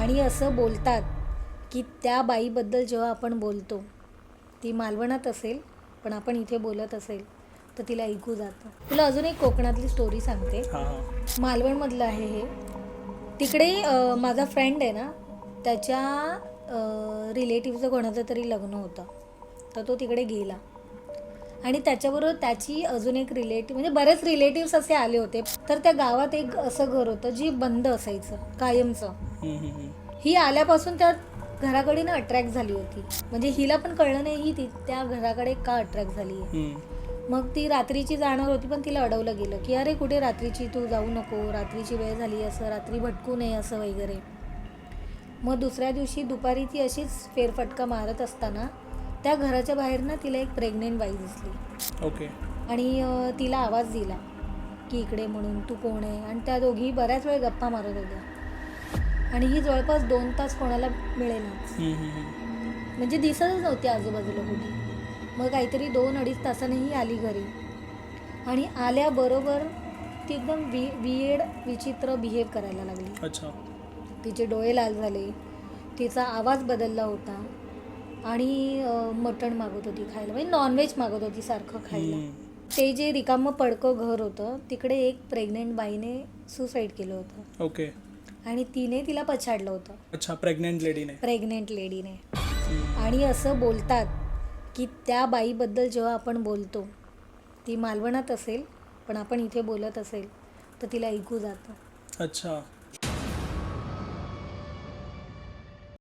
आणि असं बोलतात की त्या बाईबद्दल जेव्हा आपण बोलतो ती मालवणात असेल पण आपण इथे बोलत असेल तर तिला ऐकू जातं. तुला अजून एक कोकणातली स्टोरी सांगते. मालवणमधलं आहे हे. तिकडे माझा फ्रेंड आहे ना, त्याच्या रिलेटिव्हचं कोणाचं तरी लग्न होतं, तर तो तिकडे गेला आणि त्याच्याबरोबर त्याची अजून एक रिलेटिव्ह, म्हणजे बरेच रिलेटिव्स असे आले होते. तर त्या गावात एक असं घर होतं जी बंद असायचं कायमचं. ही आल्यापासून त्या घराकडे ना अट्रॅक्ट झाली होती. म्हणजे हिला पण कळलं नाही ही त्या घराकडे का अट्रॅक्ट झाली आहे. मग ती रात्रीची जाणार होती पण तिला अडवलं गेलं की अरे कुठे रात्रीची, तू जाऊ नको, रात्रीची वेळ झाली, असं रात्री भटकू नये असं वगैरे. मग दुसऱ्या दिवशी दुपारी ती अशीच फेरफटका मारत असताना त्या घराच्या बाहेर ना तिला एक प्रेग्नेंट बाई दिसली. ओके. आणि तिला आवाज दिला की इकडे म्हणून, तू कोण आहे. आणि त्या दोघी बऱ्याच वेळ गप्पा मारत होत्या आणि ही जवळपास 2 तास कोणाला मिळेनाच. म्हणजे दिसतच नव्हती आजूबाजूला कुठे. मग काहीतरी 2-2.5 तासाने ही आली घरी आणि आल्याबरोबर ती एकदम विएड विचित्र बिहेव करायला लागली. अच्छा. तिचे डोळे लाल झाले, तिचा आवाज बदलला होता आणि मटण मागत होती खायला, म्हणजे नॉनव्हेज मागत होती सारखं खायला. ते जे रिकामं पडकं घर होतं तिकडे एक प्रेग्नेंट बाईने सुसाईड केलं होतं. ओके. आणि तिने तिला पछाडलं होतं. अच्छा, प्रेग्नेंट लेडीने. आणि असं बोलतात की त्या बाईबद्दल जेव्हा आपण बोलतो ती मालवणात असेल पण आपण इथे बोलत असेल तर तिला ऐकू जातं. अच्छा.